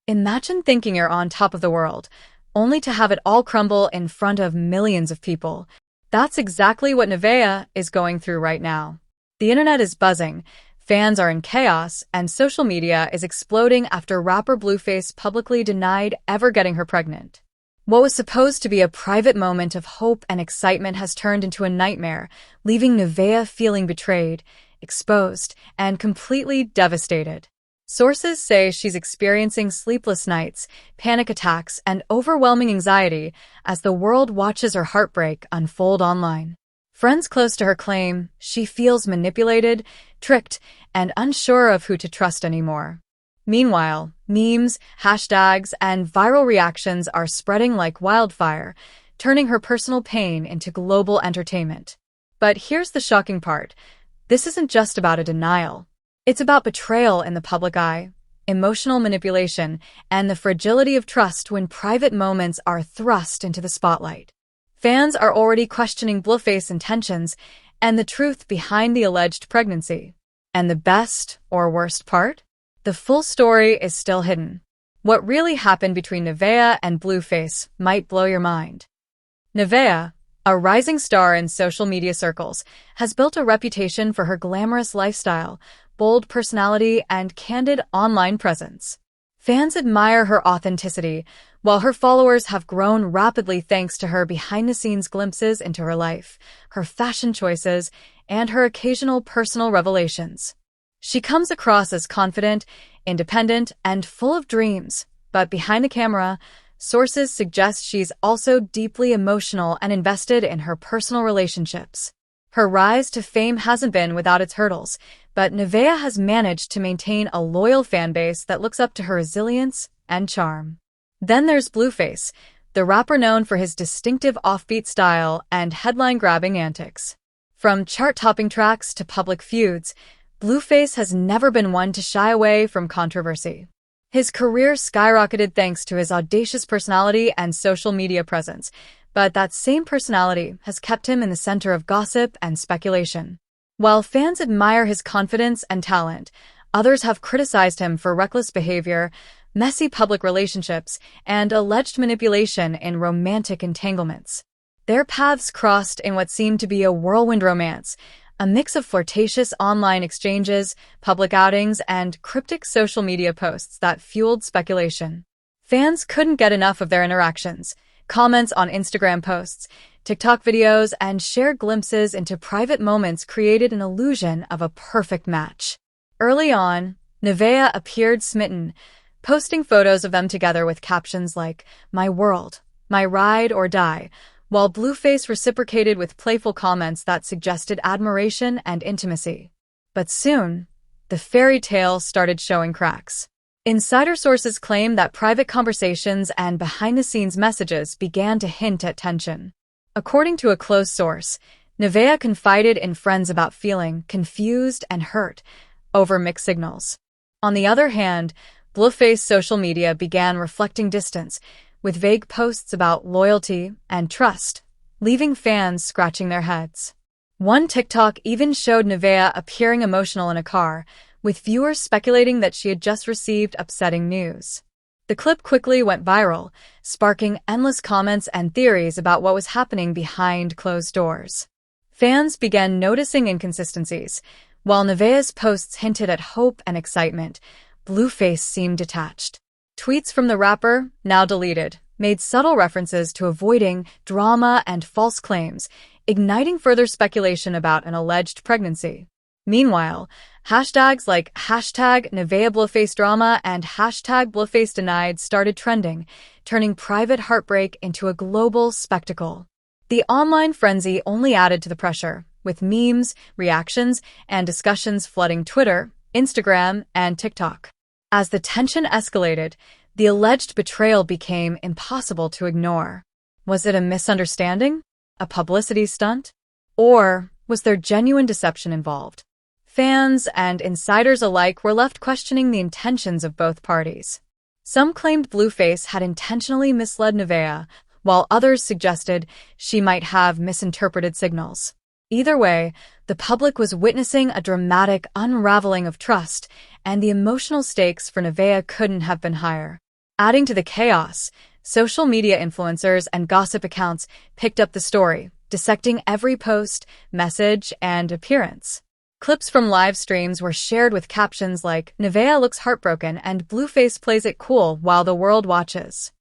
Imagine thinking you're on top of the world, only to have it all crumble in front of millions of people. That's exactly what Nevaeh is going through right now. The internet is buzzing, fans are in chaos, and social media is exploding after rapper Blueface publicly denied ever getting her pregnant. What was supposed to be a private moment of hope and excitement has turned into a nightmare, leaving Nevaeh feeling betrayed, exposed, and completely devastated. Sources say she's experiencing sleepless nights, panic attacks, and overwhelming anxiety as the world watches her heartbreak unfold online. Friends close to her claim she feels manipulated, tricked, and unsure of who to trust anymore. Meanwhile, memes, hashtags, and viral reactions are spreading like wildfire, turning her personal pain into global entertainment. But here's the shocking part. This isn't just about a denial. It's about betrayal in the public eye, emotional manipulation, and the fragility of trust when private moments are thrust into the spotlight. Fans are already questioning Blueface's intentions and the truth behind the alleged pregnancy. And the best or worst part? The full story is still hidden. What really happened between Nevaeh and Blueface might blow your mind. Nevaeh, a rising star in social media circles, has built a reputation for her glamorous lifestyle, bold personality, and candid online presence. Fans admire her authenticity, while her followers have grown rapidly thanks to her behind-the-scenes glimpses into her life, her fashion choices, and her occasional personal revelations. She comes across as confident, independent, and full of dreams, but behind the camera, sources suggest she's also deeply emotional and invested in her personal relationships. Her rise to fame hasn't been without its hurdles, but Nevaeh has managed to maintain a loyal fanbase that looks up to her resilience and charm. Then there's Blueface, the rapper known for his distinctive offbeat style and headline-grabbing antics. From chart-topping tracks to public feuds, Blueface has never been one to shy away from controversy. His career skyrocketed thanks to his audacious personality and social media presence, but that same personality has kept him in the center of gossip and speculation. While fans admire his confidence and talent, others have criticized him for reckless behavior, messy public relationships, and alleged manipulation in romantic entanglements. Their paths crossed in what seemed to be a whirlwind romance, a mix of flirtatious online exchanges, public outings, and cryptic social media posts that fueled speculation. Fans couldn't get enough of their interactions. Comments on Instagram posts, TikTok videos, and shared glimpses into private moments created an illusion of a perfect match. Early on, Nevaeh appeared smitten, posting photos of them together with captions like, "My world, my ride or die," while Blueface reciprocated with playful comments that suggested admiration and intimacy. But soon, the fairy tale started showing cracks. Insider sources claim that private conversations and behind-the-scenes messages began to hint at tension. According to a close source, Nevaeh confided in friends about feeling confused and hurt over mixed signals. On the other hand, Blueface's social media began reflecting distance, with vague posts about loyalty and trust, leaving fans scratching their heads. One TikTok even showed Nevaeh appearing emotional in a car, with viewers speculating that she had just received upsetting news. The clip quickly went viral, sparking endless comments and theories about what was happening behind closed doors. Fans began noticing inconsistencies. While Nevaeh's posts hinted at hope and excitement, Blueface seemed detached. Tweets from the rapper, now deleted, made subtle references to avoiding drama and false claims, igniting further speculation about an alleged pregnancy. Meanwhile, hashtags like #NevaehBluefaceDrama and #BluefaceDenied started trending, turning private heartbreak into a global spectacle. The online frenzy only added to the pressure, with memes, reactions, and discussions flooding Twitter, Instagram, and TikTok. As the tension escalated, the alleged betrayal became impossible to ignore. Was it a misunderstanding? A publicity stunt? Or was there genuine deception involved? Fans and insiders alike were left questioning the intentions of both parties. Some claimed Blueface had intentionally misled Nevaeh, while others suggested she might have misinterpreted signals. Either way, the public was witnessing a dramatic unraveling of trust, and the emotional stakes for Nevaeh couldn't have been higher. Adding to the chaos, social media influencers and gossip accounts picked up the story, dissecting every post, message, and appearance. Clips from live streams were shared with captions like, "Nevaeh looks heartbroken and Blueface plays it cool while the world watches."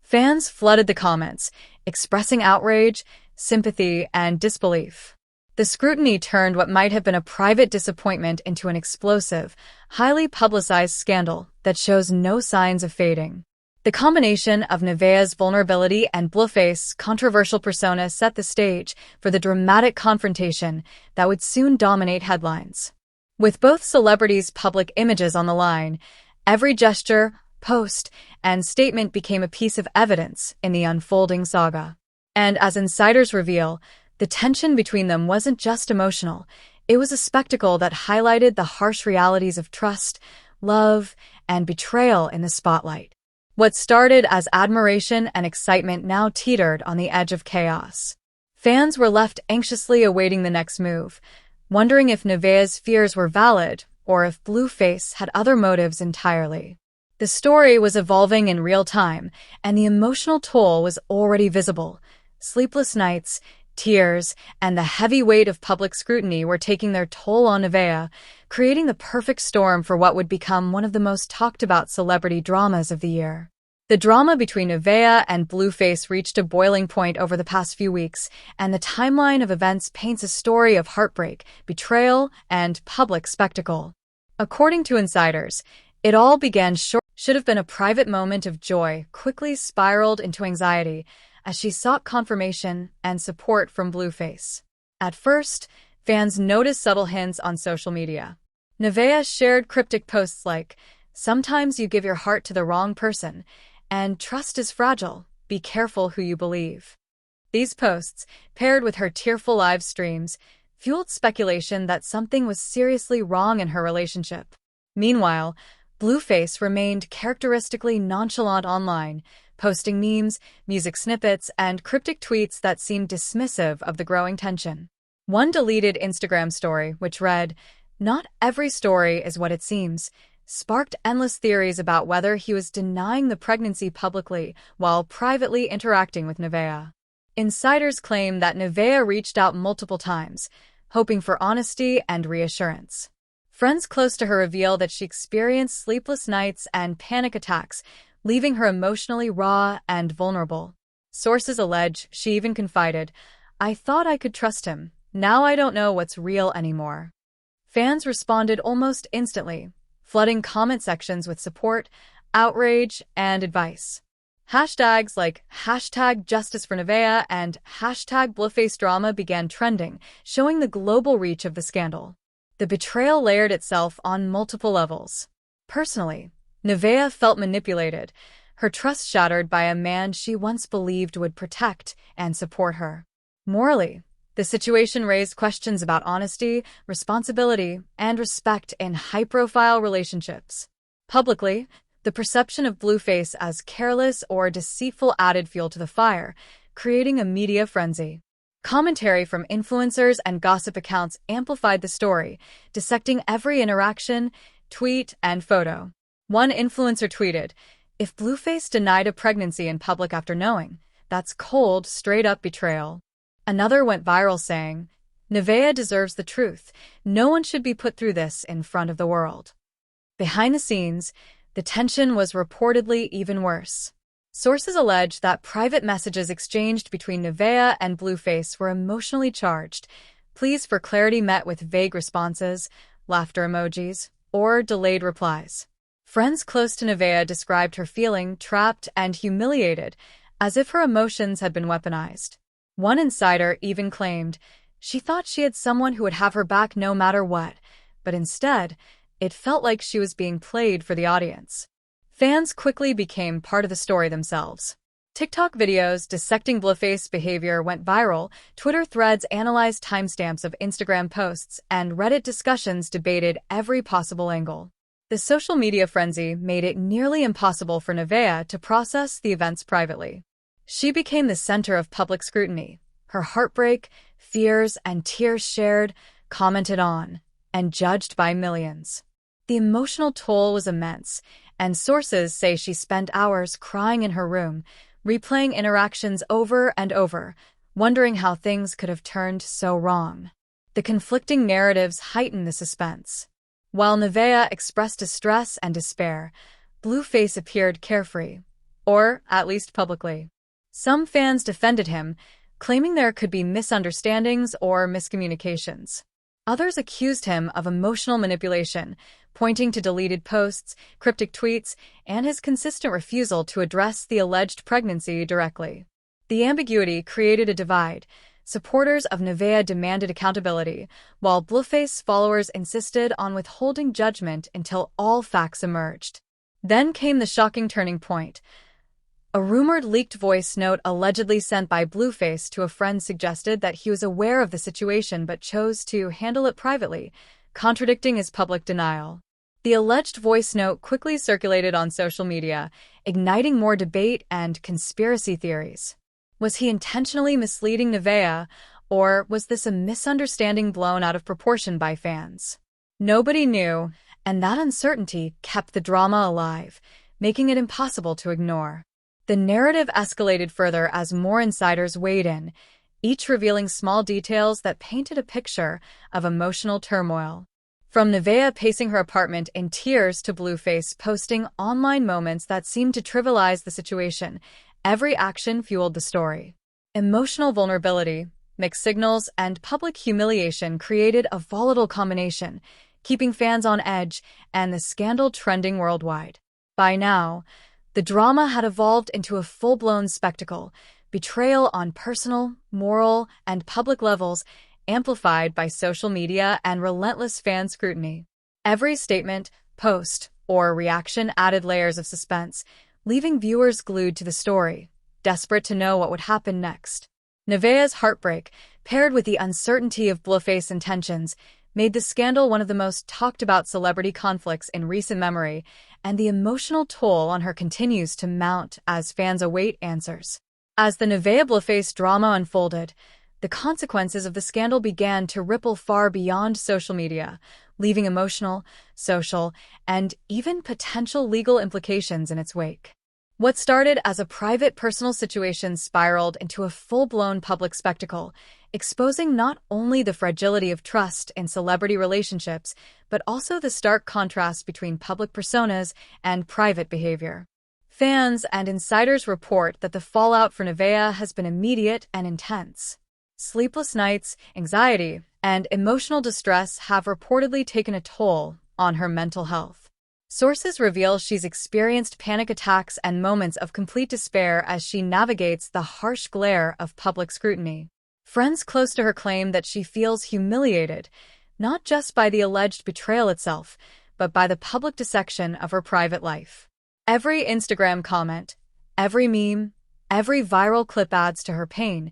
Fans flooded the comments, expressing outrage, sympathy, and disbelief. The scrutiny turned what might have been a private disappointment into an explosive, highly publicized scandal that shows no signs of fading. The combination of Nevaeh's vulnerability and Blueface's controversial persona set the stage for the dramatic confrontation that would soon dominate headlines. With both celebrities' public images on the line, every gesture, post, and statement became a piece of evidence in the unfolding saga. And as insiders reveal, the tension between them wasn't just emotional. It was a spectacle that highlighted the harsh realities of trust, love, and betrayal in the spotlight. What started as admiration and excitement now teetered on the edge of chaos. Fans were left anxiously awaiting the next move, wondering if Nevaeh's fears were valid or if Blueface had other motives entirely. The story was evolving in real time, and the emotional toll was already visible. Sleepless nights, tears, and the heavy weight of public scrutiny were taking their toll on Nevaeh, creating the perfect storm for what would become one of the most talked-about celebrity dramas of the year. The drama between Nevaeh and Blueface reached a boiling point over the past few weeks, and the timeline of events paints a story of heartbreak, betrayal, and public spectacle. According to insiders, it all began should have been a private moment of joy, quickly spiraled into anxiety as she sought confirmation and support from Blueface. At first, fans noticed subtle hints on social media. Nevaeh shared cryptic posts like, "Sometimes you give your heart to the wrong person," and "Trust is fragile, be careful who you believe." These posts, paired with her tearful live streams, fueled speculation that something was seriously wrong in her relationship. Meanwhile, Blueface remained characteristically nonchalant online, posting memes, music snippets, and cryptic tweets that seemed dismissive of the growing tension. One deleted Instagram story, which read, "Not every story is what it seems," sparked endless theories about whether he was denying the pregnancy publicly while privately interacting with Nevaeh. Insiders claim that Nevaeh reached out multiple times, hoping for honesty and reassurance. Friends close to her reveal that she experienced sleepless nights and panic attacks, leaving her emotionally raw and vulnerable. Sources allege she even confided, "I thought I could trust him. Now I don't know what's real anymore." Fans responded almost instantly, flooding comment sections with support, outrage, and advice. Hashtags like #JusticeForNevaeh and #BluefaceDrama began trending, showing the global reach of the scandal. The betrayal layered itself on multiple levels. Personally, Nevaeh felt manipulated, her trust shattered by a man she once believed would protect and support her. Morally, the situation raised questions about honesty, responsibility, and respect in high-profile relationships. Publicly, the perception of Blueface as careless or deceitful added fuel to the fire, creating a media frenzy. Commentary from influencers and gossip accounts amplified the story, dissecting every interaction, tweet, and photo. One influencer tweeted, "If Blueface denied a pregnancy in public after knowing, that's cold, straight-up betrayal." Another went viral saying, "Nevaeh deserves the truth. No one should be put through this in front of the world." Behind the scenes, the tension was reportedly even worse. Sources allege that private messages exchanged between Nevaeh and Blueface were emotionally charged, pleas for clarity met with vague responses, laughter emojis, or delayed replies. Friends close to Nevaeh described her feeling trapped and humiliated, as if her emotions had been weaponized. One insider even claimed she thought she had someone who would have her back no matter what, but instead, it felt like she was being played for the audience. Fans quickly became part of the story themselves. TikTok videos dissecting Blueface's behavior went viral, Twitter threads analyzed timestamps of Instagram posts, and Reddit discussions debated every possible angle. The social media frenzy made it nearly impossible for Nevaeh to process the events privately. She became the center of public scrutiny, her heartbreak, fears, and tears shared, commented on, and judged by millions. The emotional toll was immense, and sources say she spent hours crying in her room, replaying interactions over and over, wondering how things could have turned so wrong. The conflicting narratives heighten the suspense. While Nevaeh expressed distress and despair, Blueface appeared carefree, or at least publicly. Some fans defended him, claiming there could be misunderstandings or miscommunications. Others accused him of emotional manipulation, pointing to deleted posts, cryptic tweets, and his consistent refusal to address the alleged pregnancy directly. The ambiguity created a divide. Supporters of Nevaeh demanded accountability, while Blueface followers insisted on withholding judgment until all facts emerged. Then came the shocking turning point. A rumored leaked voice note allegedly sent by Blueface to a friend suggested that he was aware of the situation but chose to handle it privately, contradicting his public denial. The alleged voice note quickly circulated on social media, igniting more debate and conspiracy theories. Was he intentionally misleading Nevaeh, or was this a misunderstanding blown out of proportion by fans? Nobody knew, and that uncertainty kept the drama alive, making it impossible to ignore. The narrative escalated further as more insiders weighed in, each revealing small details that painted a picture of emotional turmoil. From Nevaeh pacing her apartment in tears to Blueface posting online moments that seemed to trivialize the situation, every action fueled the story. Emotional vulnerability, mixed signals, and public humiliation created a volatile combination, keeping fans on edge and the scandal trending worldwide. By now, the drama had evolved into a full-blown spectacle, betrayal on personal, moral, and public levels, amplified by social media and relentless fan scrutiny. Every statement, post, or reaction added layers of suspense, leaving viewers glued to the story, desperate to know what would happen next. Nevaeh's heartbreak, paired with the uncertainty of Blueface's intentions, made the scandal one of the most talked-about celebrity conflicts in recent memory, and the emotional toll on her continues to mount as fans await answers. As the Nevaeh-Blueface drama unfolded, the consequences of the scandal began to ripple far beyond social media, leaving emotional, social, and even potential legal implications in its wake. What started as a private personal situation spiraled into a full-blown public spectacle, exposing not only the fragility of trust in celebrity relationships, but also the stark contrast between public personas and private behavior. Fans and insiders report that the fallout for Nevaeh has been immediate and intense. Sleepless nights, anxiety, and emotional distress have reportedly taken a toll on her mental health. Sources reveal she's experienced panic attacks and moments of complete despair as she navigates the harsh glare of public scrutiny. Friends close to her claim that she feels humiliated, not just by the alleged betrayal itself, but by the public dissection of her private life. Every Instagram comment, every meme, every viral clip adds to her pain,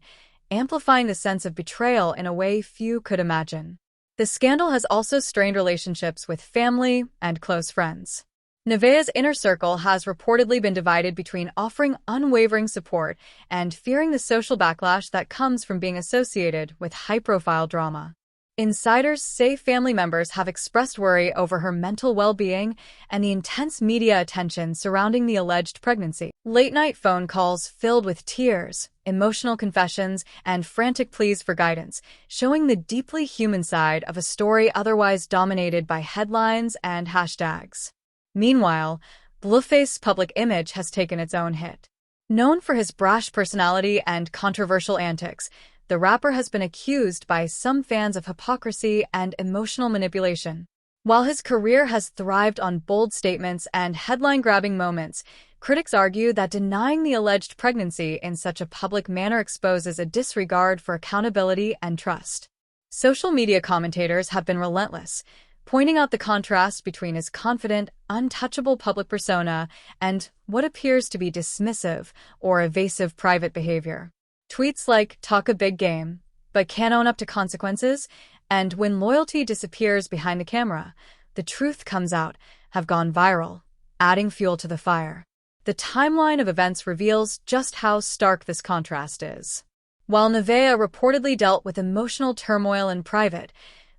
amplifying the sense of betrayal in a way few could imagine. The scandal has also strained relationships with family and close friends. Nevaeh's inner circle has reportedly been divided between offering unwavering support and fearing the social backlash that comes from being associated with high-profile drama. Insiders say family members have expressed worry over her mental well-being and the intense media attention surrounding the alleged pregnancy. Late-night phone calls filled with tears, emotional confessions, and frantic pleas for guidance, showing the deeply human side of a story otherwise dominated by headlines and hashtags. Meanwhile, Blueface's public image has taken its own hit. Known for his brash personality and controversial antics, the rapper has been accused by some fans of hypocrisy and emotional manipulation. While his career has thrived on bold statements and headline-grabbing moments, critics argue that denying the alleged pregnancy in such a public manner exposes a disregard for accountability and trust. Social media commentators have been relentless, pointing out the contrast between his confident, untouchable public persona and what appears to be dismissive or evasive private behavior. Tweets like "talk a big game, but can't own up to consequences," and "when loyalty disappears behind the camera, the truth comes out," have gone viral, adding fuel to the fire. The timeline of events reveals just how stark this contrast is. While Nevaeh reportedly dealt with emotional turmoil in private,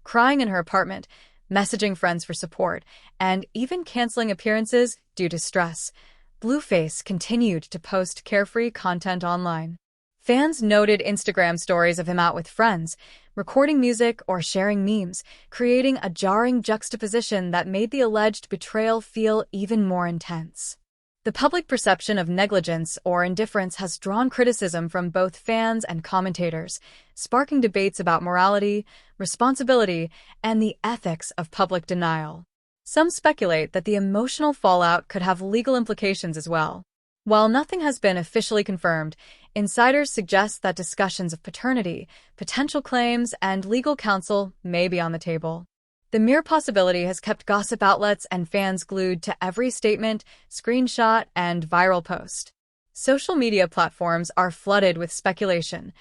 crying in her apartment, messaging friends for support, and even canceling appearances due to stress. Blueface continued to post carefree content online. Fans noted Instagram stories of him out with friends, recording music or sharing memes, creating a jarring juxtaposition that made the alleged betrayal feel even more intense. The public perception of negligence or indifference has drawn criticism from both fans and commentators, sparking debates about morality, responsibility, and the ethics of public denial. Some speculate that the emotional fallout could have legal implications as well. While nothing has been officially confirmed, insiders suggest that discussions of paternity, potential claims, and legal counsel may be on the table. The mere possibility has kept gossip outlets and fans glued to every statement, screenshot, and viral post. Social media platforms are flooded with speculation.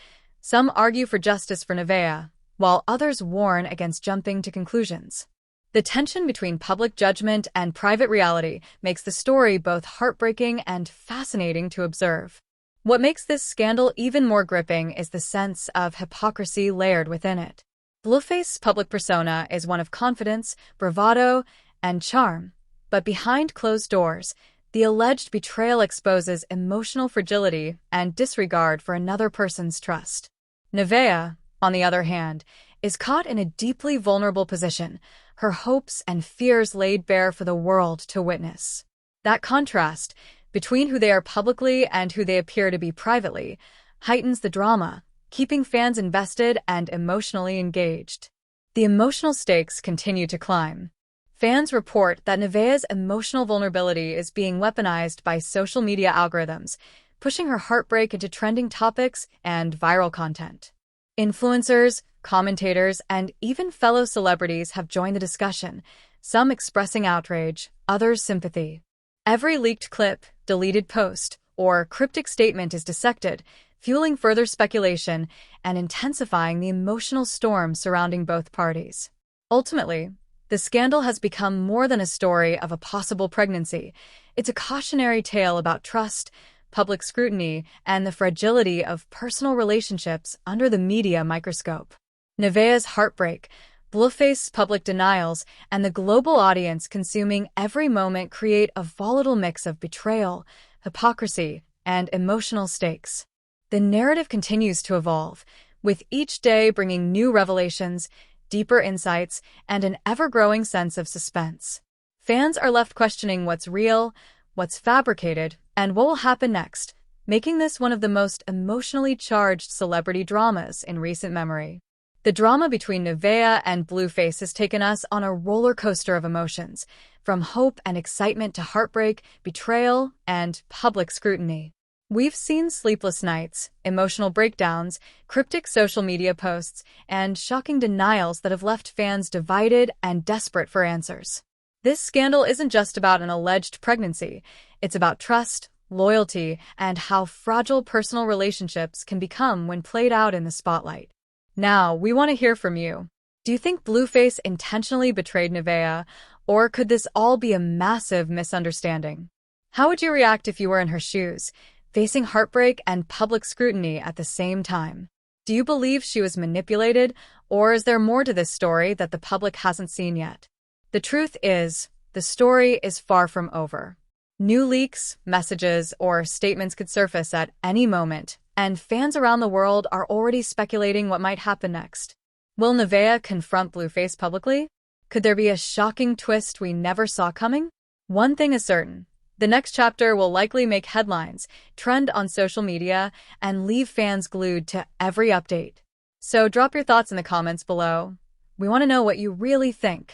Some argue for justice for Nevaeh, while others warn against jumping to conclusions. The tension between public judgment and private reality makes the story both heartbreaking and fascinating to observe. What makes this scandal even more gripping is the sense of hypocrisy layered within it. Blueface's public persona is one of confidence, bravado, and charm, but behind closed doors, the alleged betrayal exposes emotional fragility and disregard for another person's trust. Nevaeh, on the other hand, is caught in a deeply vulnerable position, her hopes and fears laid bare for the world to witness. That contrast between who they are publicly and who they appear to be privately heightens the drama, keeping fans invested and emotionally engaged. The emotional stakes continue to climb. Fans report that Nevaeh's emotional vulnerability is being weaponized by social media algorithms, pushing her heartbreak into trending topics and viral content. Influencers, commentators, and even fellow celebrities have joined the discussion, some expressing outrage, others sympathy. Every leaked clip, deleted post, or cryptic statement is dissected, fueling further speculation and intensifying the emotional storm surrounding both parties. Ultimately, the scandal has become more than a story of a possible pregnancy. It's a cautionary tale about trust, public scrutiny, and the fragility of personal relationships under the media microscope. Nevaeh's heartbreak, Blueface's public denials, and the global audience consuming every moment create a volatile mix of betrayal, hypocrisy, and emotional stakes. The narrative continues to evolve, with each day bringing new revelations, deeper insights, and an ever-growing sense of suspense. Fans are left questioning what's real, what's fabricated, and what will happen next, making this one of the most emotionally charged celebrity dramas in recent memory. The drama between Nevaeh and Blueface has taken us on a roller coaster of emotions, from hope and excitement to heartbreak, betrayal, and public scrutiny. We've seen sleepless nights, emotional breakdowns, cryptic social media posts, and shocking denials that have left fans divided and desperate for answers. This scandal isn't just about an alleged pregnancy. It's about trust, loyalty, and how fragile personal relationships can become when played out in the spotlight. Now, we want to hear from you. Do you think Blueface intentionally betrayed Nevaeh, or could this all be a massive misunderstanding? How would you react if you were in her shoes, facing heartbreak and public scrutiny at the same time? Do you believe she was manipulated, or is there more to this story that the public hasn't seen yet? The truth is, the story is far from over. New leaks, messages, or statements could surface at any moment, and fans around the world are already speculating what might happen next. Will Nevaeh confront Blueface publicly? Could there be a shocking twist we never saw coming? One thing is certain. The next chapter will likely make headlines, trend on social media, and leave fans glued to every update. So drop your thoughts in the comments below. We want to know what you really think.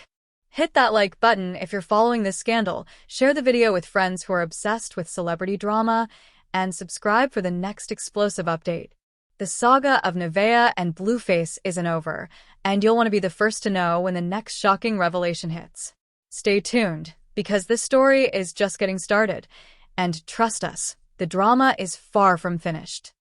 Hit that like button if you're following this scandal, share the video with friends who are obsessed with celebrity drama, and subscribe for the next explosive update. The saga of Nevaeh and Blueface isn't over, and you'll want to be the first to know when the next shocking revelation hits. Stay tuned, because this story is just getting started, and trust us, the drama is far from finished.